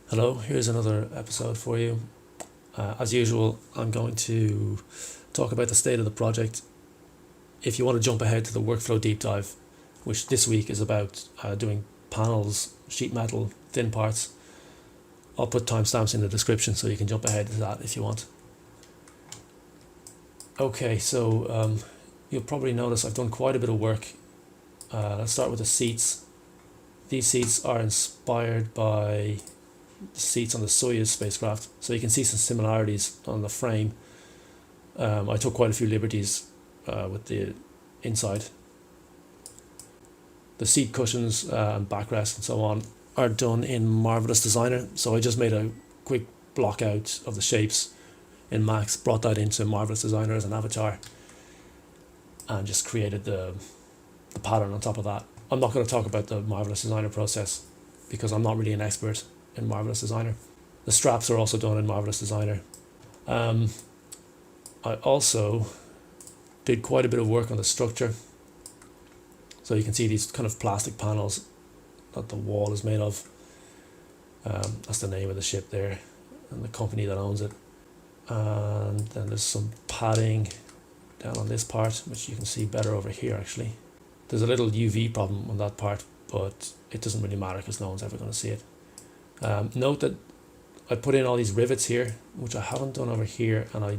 Hello, here's another episode for you. As usual, I'm going to talk about the state of the project. If you want to jump ahead to the workflow deep dive, which this week is about doing panels, sheet metal, thin parts, I'll put timestamps in the description so you can jump ahead to that if you want. Okay, so you'll probably notice I've done quite a bit of work. Let's start with the seats. These seats are inspired by the seats on the Soyuz spacecraft, so you can see some similarities on the frame. I took quite a few liberties with the inside. The seat cushions and backrest and so on are done in Marvelous Designer, so I just made a quick block out of the shapes in Max, brought that into Marvelous Designer as an avatar, and just created the pattern on top of that. I'm not going to talk about the Marvelous Designer process because I'm not really an expert in Marvelous Designer. The straps are also done in Marvelous Designer. I also did quite a bit of work on the structure. So you can see these kind of plastic panels that the wall is made of. That's the name of the ship there and the company that owns it. And then there's some padding down on this part, which you can see better over here actually. There's a little UV problem on that part, but it doesn't really matter because no one's ever going to see it. Note that I put in all these rivets here, which I haven't done over here, and I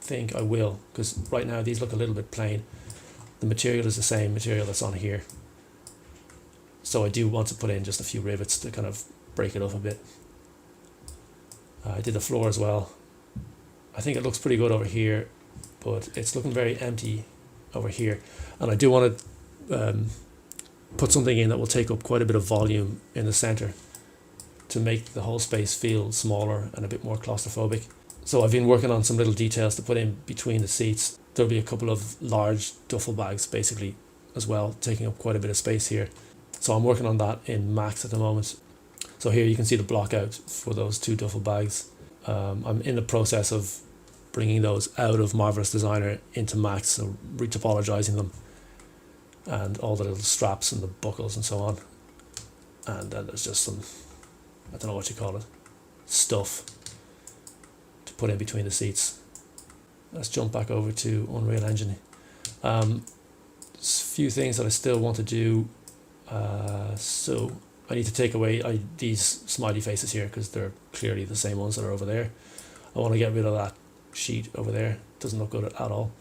think I will, because right now these look a little bit plain. The material is the same material that's on here, so I do want to put in just a few rivets to kind of break it up a bit. I did the floor as well. I think it looks pretty good over here, but it's looking very empty over here, and I do want to put something in that will take up quite a bit of volume in the center to make the whole space feel smaller and a bit more claustrophobic. So I've been working on some little details to put in between the seats. There'll be a couple of large duffel bags basically as well, taking up quite a bit of space here. So I'm working on that in Max at the moment. So here you can see the block out for those two duffel bags. I'm in the process of bringing those out of Marvelous Designer into Max, so retopologizing them and all the little straps and the buckles and so on. And then there's just some, I don't know what you call it, stuff to put in between the seats. Let's jump back over to Unreal Engine. There's a few things that I still want to do. So I need to take away these smiley faces here because they're clearly the same ones that are over there. I want to get rid of that sheet over there. Doesn't look good at all.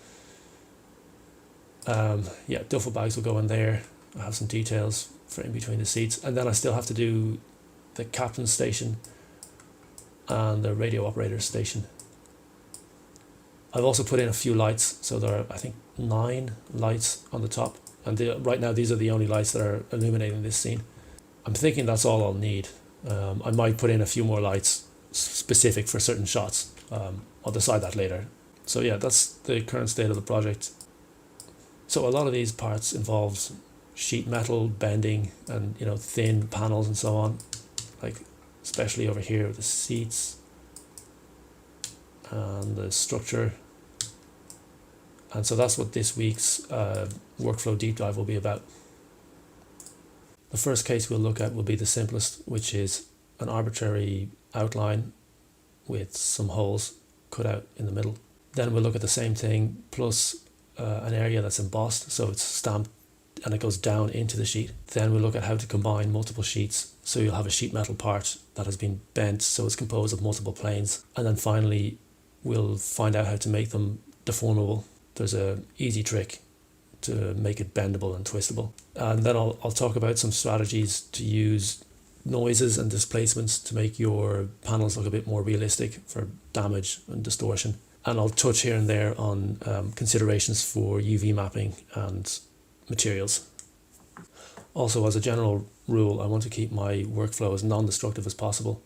Yeah, duffel bags will go in there. I have some details for in between the seats, and then I still have to do the captain's station and the radio operator's station. I've also put in a few lights, so there are I think 9 lights on the top, and right now these are the only lights that are illuminating this scene. I'm thinking that's all I'll need. I might put in a few more lights specific for certain shots. I'll decide that later. So yeah, that's the current state of the project. So a lot of these parts involves sheet metal bending and thin panels and so on, like especially over here with the seats and the structure. And so that's what this week's workflow deep dive will be about. The first case we'll look at will be the simplest, which is an arbitrary outline with some holes cut out in the middle. Then we'll look at the same thing plus an area that's embossed, so it's stamped and it goes down into the sheet. Then we'll look at how to combine multiple sheets, so you'll have a sheet metal part that has been bent so it's composed of multiple planes. And then finally we'll find out how to make them deformable. There's an easy trick to make it bendable and twistable. And then I'll talk about some strategies to use noises and displacements to make your panels look a bit more realistic for damage and distortion. And I'll touch here and there on considerations for UV mapping and materials. Also, as a general rule, I want to keep my workflow as non-destructive as possible.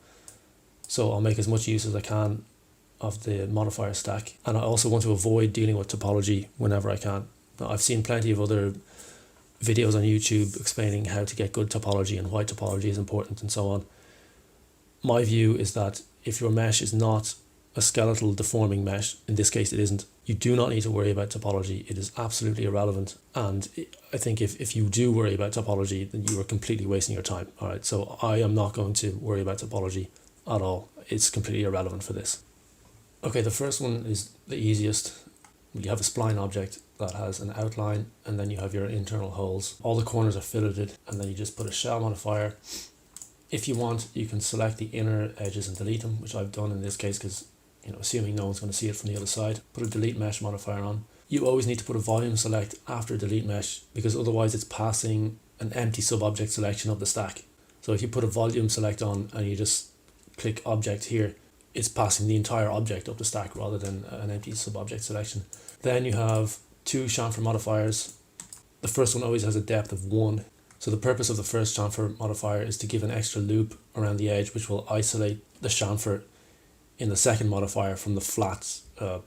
So I'll make as much use as I can of the modifier stack. And I also want to avoid dealing with topology whenever I can. Now, I've seen plenty of other videos on YouTube explaining how to get good topology and why topology is important and so on. My view is that if your mesh is not a skeletal deforming mesh, in this case it isn't, you do not need to worry about topology. It is absolutely irrelevant. And I think if you do worry about topology, then you are completely wasting your time. All right, so I am not going to worry about topology. at all. It's completely irrelevant for this. Okay, the first one is the easiest. You have a spline object that has an outline, and then you have your internal holes. All the corners are filleted, and then you just put a shell modifier. If you want, you can select the inner edges and delete them, which I've done in this case because, assuming no one's going to see it from the other side. Put a delete mesh modifier on. You always need to put a volume select after delete mesh, because otherwise it's passing an empty sub-object selection of the stack. So if you put a volume select on and you just click object here, it's passing the entire object up the stack rather than an empty sub-object selection. Then you have two chamfer modifiers. The first one always has a depth of 1. So the purpose of the first chamfer modifier is to give an extra loop around the edge, which will isolate the chamfer in the second modifier from the flat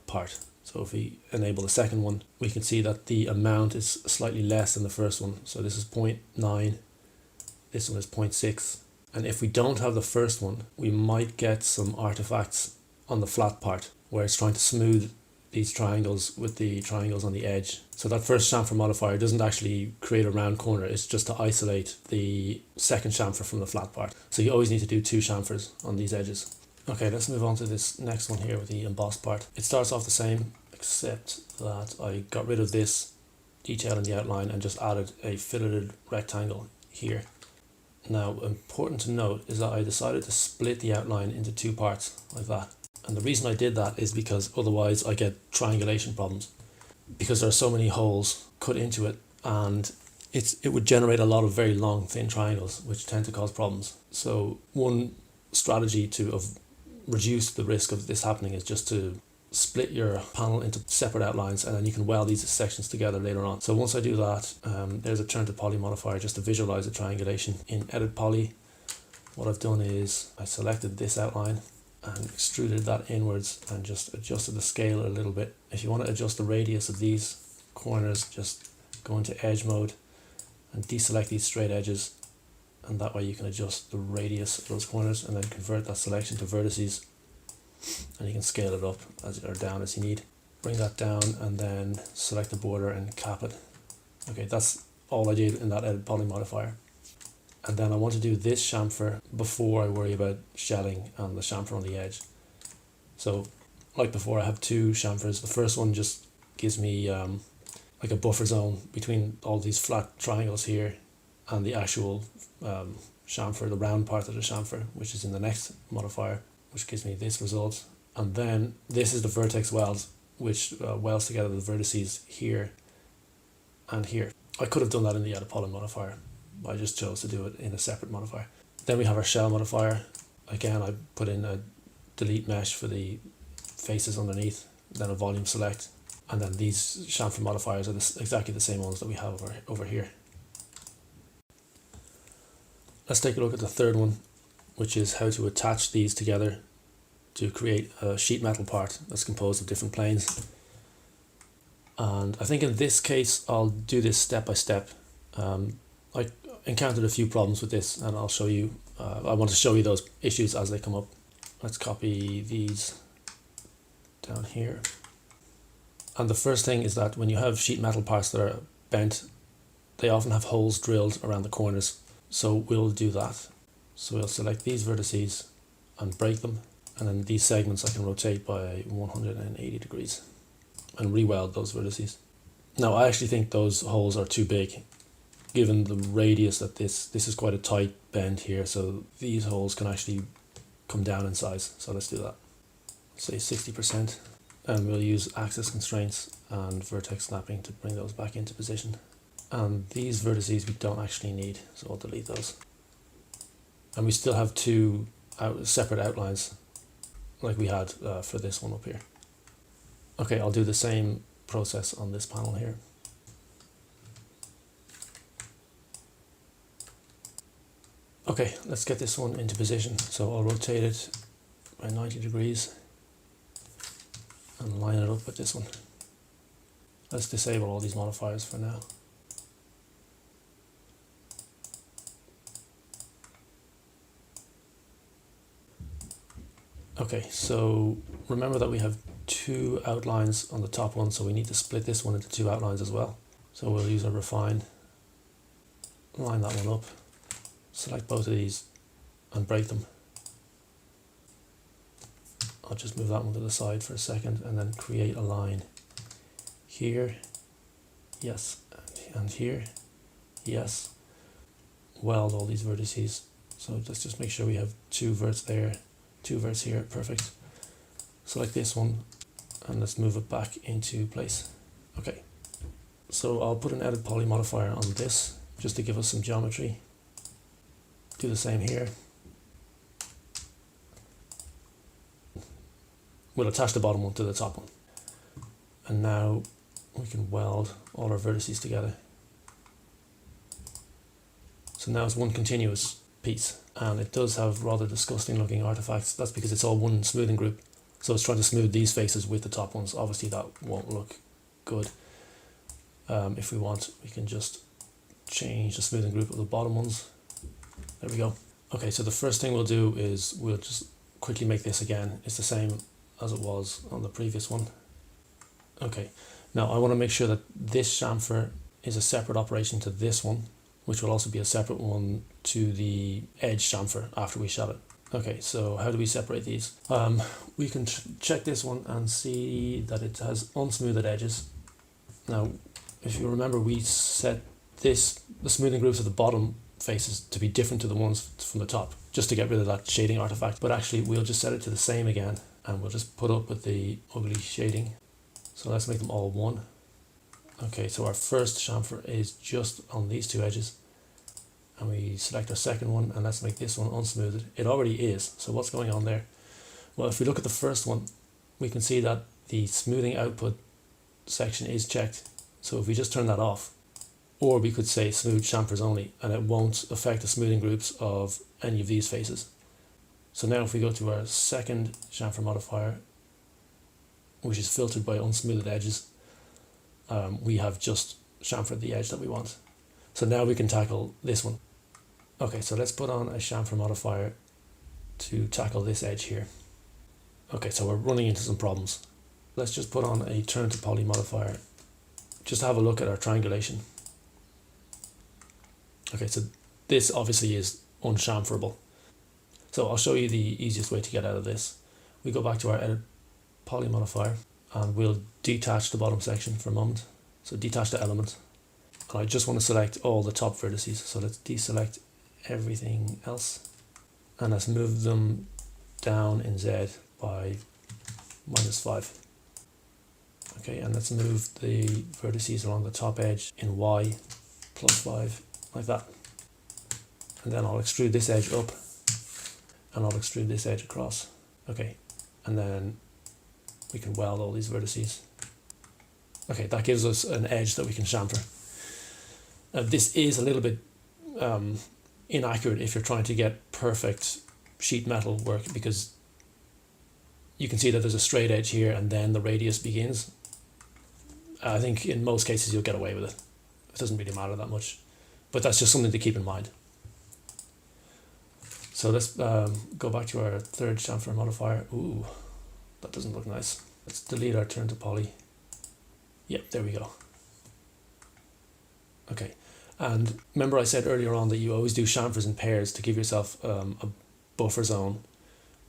part. So if we enable the second one, we can see that the amount is slightly less than the first one. So this is 0.9, this one is 0.6. And if we don't have the first one, we might get some artifacts on the flat part where it's trying to smooth these triangles with the triangles on the edge. So that first chamfer modifier doesn't actually create a round corner, it's just to isolate the second chamfer from the flat part. So you always need to do 2 chamfers on these edges. Okay, let's move on to this next one here with the embossed part. It starts off the same, except that I got rid of this detail in the outline and just added a filleted rectangle here. Now, important to note is that I decided to split the outline into 2 parts like that. And the reason I did that is because otherwise I get triangulation problems. Because there are so many holes cut into it, and it would generate a lot of very long, thin triangles, which tend to cause problems. So one strategy to reduce the risk of this happening is just to split your panel into separate outlines, and then you can weld these sections together later on. So once I do that, there's a turn to poly modifier just to visualize the triangulation. In edit poly, what I've done is I selected this outline and extruded that inwards and just adjusted the scale a little bit. If you want to adjust the radius of these corners, just go into edge mode and deselect these straight edges, and that way you can adjust the radius of those corners and then convert that selection to vertices, and you can scale it up or down as you need. Bring that down and then select the border and cap it. Okay, that's all I did in that edit poly modifier. And then I want to do this chamfer before I worry about shelling and the chamfer on the edge. So like before, I have 2 chamfers. The first one just gives me like a buffer zone between all these flat triangles here and the actual chamfer, the round part of the chamfer, which is in the next modifier, which gives me this result. And then this is the vertex weld, which welds together the vertices here and here. I could have done that in the edit poly modifier, but I just chose to do it in a separate modifier. Then we have our shell modifier. Again, I put in a delete mesh for the faces underneath, then a volume select, and then these chamfer modifiers are exactly the same ones that we have over here. Let's take a look at the third one, which is how to attach these together to create a sheet metal part that's composed of different planes. And I think in this case I'll do this step by step. I encountered a few problems with this, and I'll show you. I want to show you those issues as they come up. Let's copy these down here. And the first thing is that when you have sheet metal parts that are bent, they often have holes drilled around the corners. So we'll do that. So we'll select these vertices and break them, and then these segments I can rotate by 180 degrees and re-weld those vertices. Now I actually think those holes are too big, given the radius that this is quite a tight bend here, so these holes can actually come down in size. So let's do that. Say 60%, and we'll use axis constraints and vertex snapping to bring those back into position. And these vertices we don't actually need, so I'll delete those. And we still have 2 separate outlines like we had for this one up here. Okay, I'll do the same process on this panel here. Okay, let's get this one into position. So I'll rotate it by 90 degrees and line it up with this one. Let's disable all these modifiers for now. Okay, so remember that we have 2 outlines on the top one, so we need to split this one into 2 outlines as well. So we'll use a refine, line that one up, select both of these and break them. I'll just move that one to the side for a second and then create a line here, yes, and here, yes. Weld all these vertices. So let's just make sure we have 2 verts there, 2 verts here, perfect. Select this one and let's move it back into place. Okay, so I'll put an edit poly modifier on this just to give us some geometry. Do the same here. We'll attach the bottom one to the top one. And now we can weld all our vertices together. So now it's one continuous piece, and it does have rather disgusting looking artifacts. That's because it's all one smoothing group. So it's trying to smooth these faces with the top ones. Obviously that won't look good. If we want, we can just change the smoothing group of the bottom ones. There we go. Okay, so the first thing we'll do is we'll just quickly make this again. It's the same as it was on the previous one. Okay, now I want to make sure that this chamfer is a separate operation to this one, which will also be a separate one to the edge chamfer after we shot it. Okay, so how do we separate these? We can check this one and see that it has unsmoothed edges. Now, if you remember, we set the smoothing groups of the bottom faces to be different to the ones from the top, just to get rid of that shading artifact. But actually, we'll just set it to the same again, and we'll just put up with the ugly shading. So let's make them all one. Okay, so our first chamfer is just on these 2 edges. And we select our second one, and let's make this one unsmoothed. It already is, so what's going on there? Well, if we look at the first one, we can see that the smoothing output section is checked. So if we just turn that off, or we could say smooth chamfers only, and it won't affect the smoothing groups of any of these faces. So now if we go to our second chamfer modifier, which is filtered by unsmoothed edges, we have just chamfered the edge that we want. So now we can tackle this one. Okay, so let's put on a chamfer modifier to tackle this edge here. Okay, so we're running into some problems. Let's just put on a turn to poly modifier just to have a look at our triangulation. Okay, so this obviously is unchamferable. So I'll show you the easiest way to get out of this. We go back to our edit poly modifier and we'll detach the bottom section for a moment. So detach the element. And I just want to select all the top vertices. So let's deselect everything else. And let's move them down in Z by -5. Okay, and let's move the vertices along the top edge in Y +5, like that. And then I'll extrude this edge up, and I'll extrude this edge across. Okay, and then we can weld all these vertices. Okay, that gives us an edge that we can chamfer. This is a little bit inaccurate if you're trying to get perfect sheet metal work, because you can see that there's a straight edge here and then the radius begins. I think in most cases you'll get away with it. It doesn't really matter that much, but that's just something to keep in mind. So let's go back to our third chamfer modifier. Ooh, that doesn't look nice. Let's delete our turn to poly. Yep, there we go. Okay, and remember I said earlier on that you always do chamfers in pairs to give yourself a buffer zone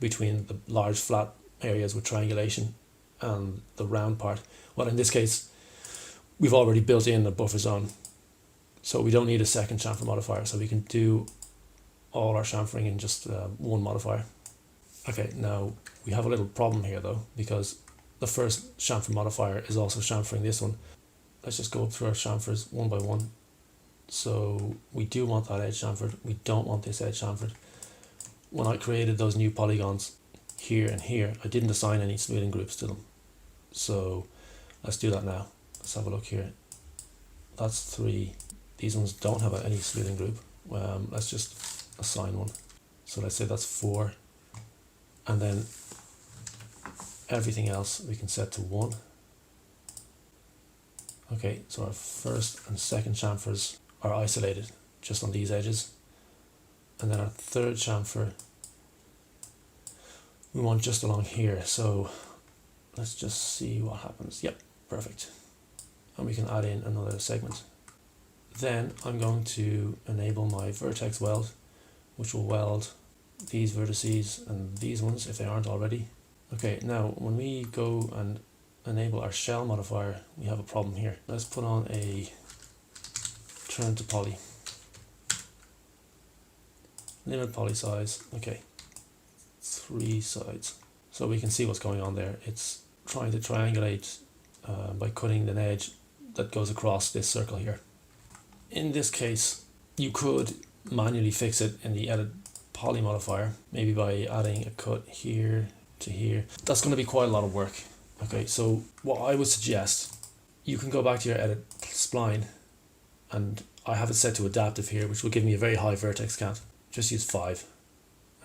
between the large flat areas with triangulation and the round part. Well, in this case, we've already built in a buffer zone, so we don't need a second chamfer modifier, so we can do all our chamfering in just one modifier. Okay, now we have a little problem here though, because the first chamfer modifier is also chamfering this one. Let's just go up through our chamfers one by one. So we do want that edge chamfered. We don't want this edge chamfered. When I created those new polygons here and here, I didn't assign any smoothing groups to them. So let's do that now. Let's have a look here. That's 3. These ones don't have any smoothing group. Let's just assign one. So let's say that's 4. And then everything else we can set to 1. Okay, so our first and second chamfers are isolated just on these edges. And then our third chamfer we want just along here. So let's just see what happens. Yep, perfect. And we can add in another segment. Then I'm going to enable my vertex weld, which will weld these vertices and these ones if they aren't already. Okay, now when we go and enable our shell modifier, we have a problem here. Let's put on a turn to poly. Limit poly size, okay, 3 sides. So we can see what's going on there. It's trying to triangulate by cutting an edge that goes across this circle here. In this case, you could manually fix it in the edit poly modifier, maybe by adding a cut here to here. That's going to be quite a lot of work. Okay, so what I would suggest, you can go back to your edit spline, and I have it set to adaptive here, which will give me a very high vertex count. Just use 5.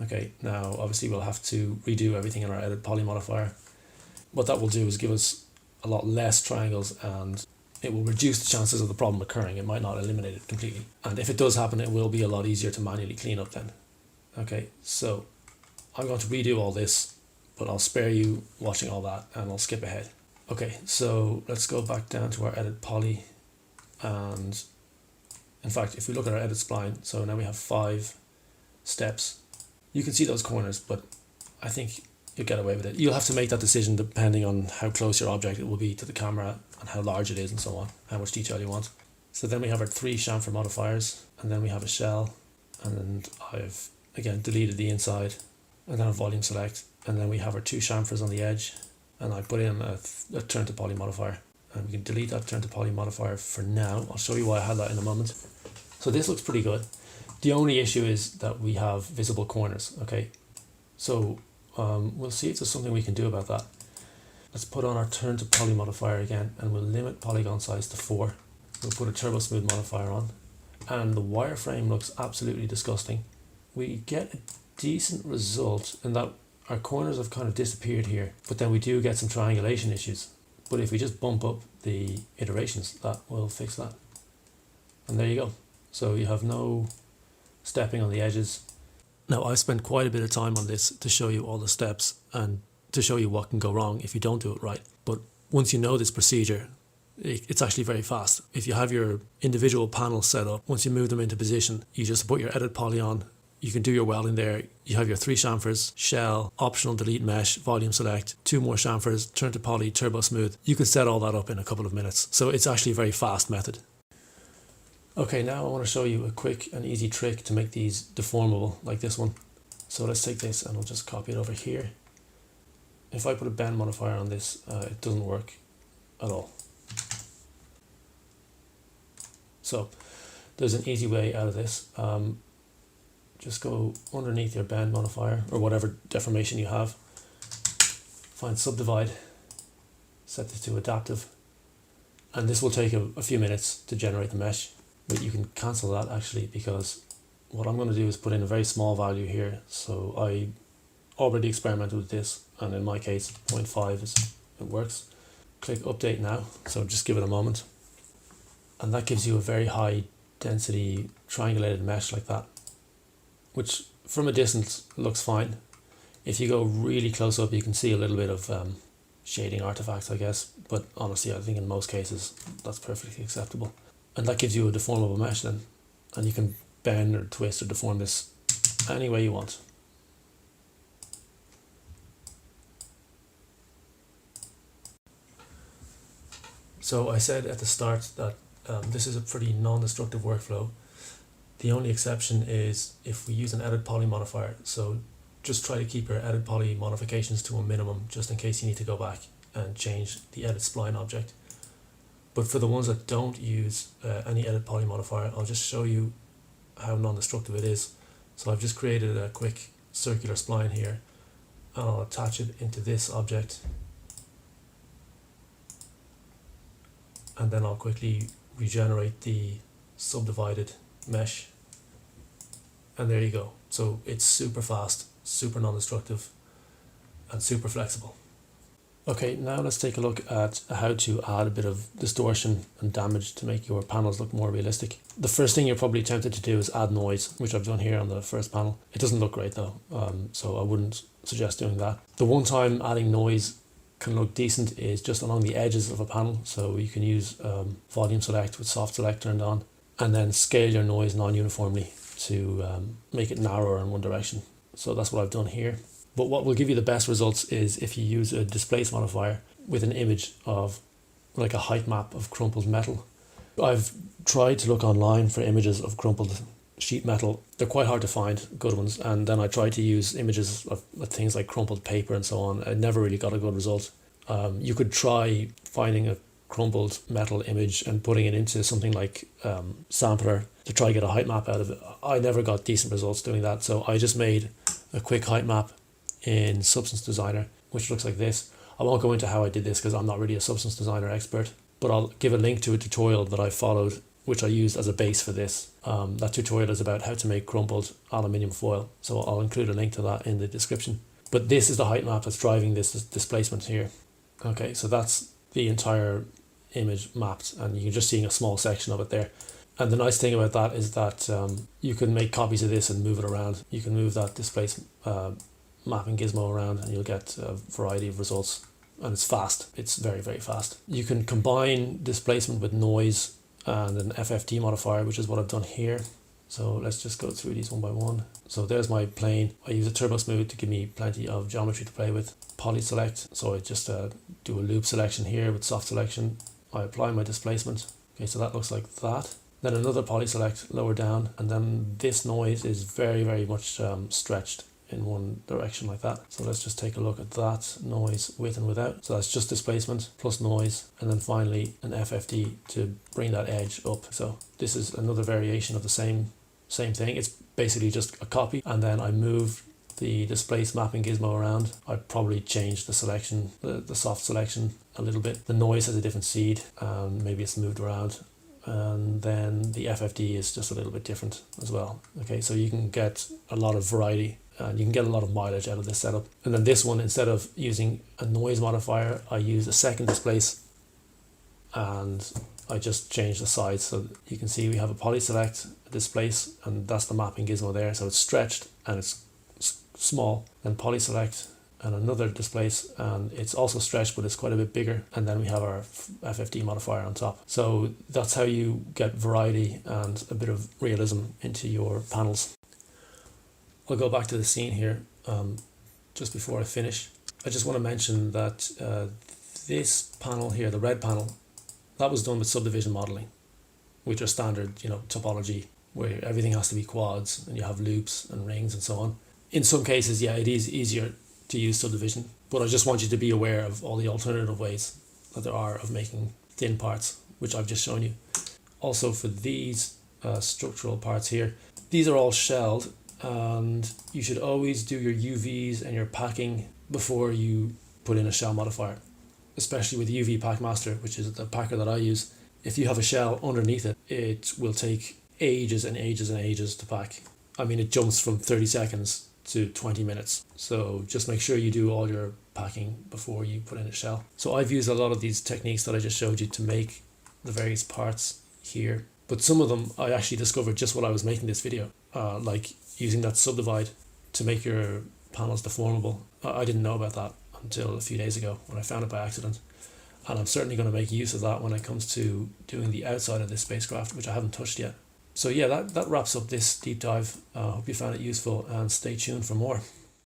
Okay, now obviously we'll have to redo everything in our edit poly modifier. What that will do is give us a lot less triangles, and it will reduce the chances of the problem occurring. It might not eliminate it completely. And if it does happen, it will be a lot easier to manually clean up then. Okay, so I'm going to redo all this, but I'll spare you watching all that and I'll skip ahead. Okay, so let's go back down to our edit poly, and in fact, if we look at our edit spline, so now we have 5 steps. You can see those corners, but I think you'll get away with it. You'll have to make that decision depending on how close your object will be to the camera and how large it is and so on, how much detail you want. So then we have our 3 chamfer modifiers, and then we have a shell, and I've again deleted the inside, and then a volume select, and then we have our 2 chamfers on the edge, and I put in a turn to poly modifier, and we can delete that turn to poly modifier for now. I'll show you why I had that in a moment. So this looks pretty good. The only issue is that we have visible corners. Okay, so we'll see if there's something we can do about that. Let's put on our turn to poly modifier again, and we'll limit polygon size to 4. We'll put a turbo smooth modifier on, and the wireframe looks absolutely disgusting. We get a decent result in that our corners have kind of disappeared here, but then we do get some triangulation issues. But if we just bump up the iterations, that will fix that. And there you go. So you have no stepping on the edges. Now, I've spent quite a bit of time on this to show you all the steps and to show you what can go wrong if you don't do it right. But once you know this procedure, it's actually very fast. If you have your individual panels set up, once you move them into position, you just put your edit poly on. You can do your welding there. You have your 3 chamfers, shell, optional delete mesh, volume select, 2 more chamfers, turn to poly, turbo smooth. You can set all that up in a couple of minutes. So it's actually a very fast method. Okay, now I want to show you a quick and easy trick to make these deformable like this one. So let's take this and we'll just copy it over here. If I put a bend modifier on this, it doesn't work at all. So there's an easy way out of this. Just go underneath your bend modifier or whatever deformation you have. Find subdivide, set this to adaptive, and this will take a few minutes to generate the mesh. But you can cancel that actually, because what I'm going to do is put in a very small value here. So I already experimented with this, and in my case 0.5 it works. Click update now, so just give it a moment, and that gives you a very high density triangulated mesh like that, which from a distance looks fine. If you go really close up, you can see a little bit of shading artifacts, I guess, but honestly I think in most cases that's perfectly acceptable. And that gives you a deformable mesh then, and you can bend or twist or deform this any way you want. So I said at the start that this is a pretty non-destructive workflow. The only exception is if we use an edit poly modifier. So just try to keep your edit poly modifications to a minimum, just in case you need to go back and change the edit spline object. But for the ones that don't use any edit poly modifier, I'll just show you how non-destructive it is. So I've just created a quick circular spline here, and I'll attach it into this object. And then I'll quickly regenerate the subdivided mesh. And there you go. So it's super fast, super non-destructive, and super flexible. Okay, now let's take a look at how to add a bit of distortion and damage to make your panels look more realistic. The first thing you're probably tempted to do is add noise, which I've done here on the first panel. It doesn't look great though, so I wouldn't suggest doing that. The one time adding noise can look decent is just along the edges of a panel. So you can use volume select with soft select turned on, and then scale your noise non-uniformly to make it narrower in one direction. So that's what I've done here. But what will give you the best results is if you use a displace modifier with an image of like a height map of crumpled metal. I've tried to look online for images of crumpled sheet metal. They're quite hard to find, good ones. And then I tried to use images of things like crumpled paper and so on. I never really got a good result. You could try finding a crumpled metal image and putting it into something like Sampler to try to get a height map out of it. I never got decent results doing that. So I just made a quick height map in Substance Designer, which looks like this. I won't go into how I did this because I'm not really a Substance Designer expert, but I'll give a link to a tutorial that I followed, which I used as a base for this. That tutorial is about how to make crumpled aluminium foil. So I'll include a link to that in the description. But this is the height map that's driving this displacement here. Okay, so that's the entire image mapped, and you're just seeing a small section of it there. And the nice thing about that is that you can make copies of this and move it around. You can move that displace mapping gizmo around and you'll get a variety of results. And it's fast. It's very, very fast. You can combine displacement with noise and an FFT modifier, which is what I've done here. So let's just go through these one by one. So there's my plane. I use a turbo smooth to give me plenty of geometry to play with. Poly select. So I just do a loop selection here with soft selection. I apply my displacement. Okay, so that looks like that. Then another poly select lower down, and then this noise is very, very much stretched in one direction like that. So let's just take a look at that noise with and without. So that's just displacement plus noise, and then finally an FFD to bring that edge up. So this is another variation of the same thing. It's basically just a copy, and then I move the displace mapping gizmo around. I probably changed the selection, the soft selection a little bit. The noise has a different seed, and maybe it's moved around. And then the FFD is just a little bit different as well. Okay, so you can get a lot of variety and you can get a lot of mileage out of this setup. And then this one, instead of using a noise modifier, I use a second displace and I just change the size. So you can see we have a poly select, a displace, and that's the mapping gizmo there. So it's stretched and it's small. Then poly select and another displace, and it's also stretched, but it's quite a bit bigger. And then we have our FFD modifier on top. So that's how you get variety and a bit of realism into your panels. I'll go back to the scene here just before I finish. I just want to mention that this panel here, the red panel, that was done with subdivision modeling, which are standard, topology, where everything has to be quads and you have loops and rings and so on. In some cases, yeah, it is easier to use subdivision, but I just want you to be aware of all the alternative ways that there are of making thin parts, which I've just shown you. Also for these structural parts here, these are all shelled, and you should always do your UVs and your packing before you put in a shell modifier, especially with UV Pack Master, which is the packer that I use. If you have a shell underneath it, it will take ages and ages and ages to pack. I mean, it jumps from 30 seconds to 20 minutes. So just make sure you do all your packing before you put in a shell. So I've used a lot of these techniques that I just showed you to make the various parts here. But some of them I actually discovered just while I was making this video, like using that subdivide to make your panels deformable. I didn't know about that until a few days ago when I found it by accident. And I'm certainly going to make use of that when it comes to doing the outside of this spacecraft, which I haven't touched yet. So yeah, that wraps up this deep dive. I hope you found it useful and stay tuned for more.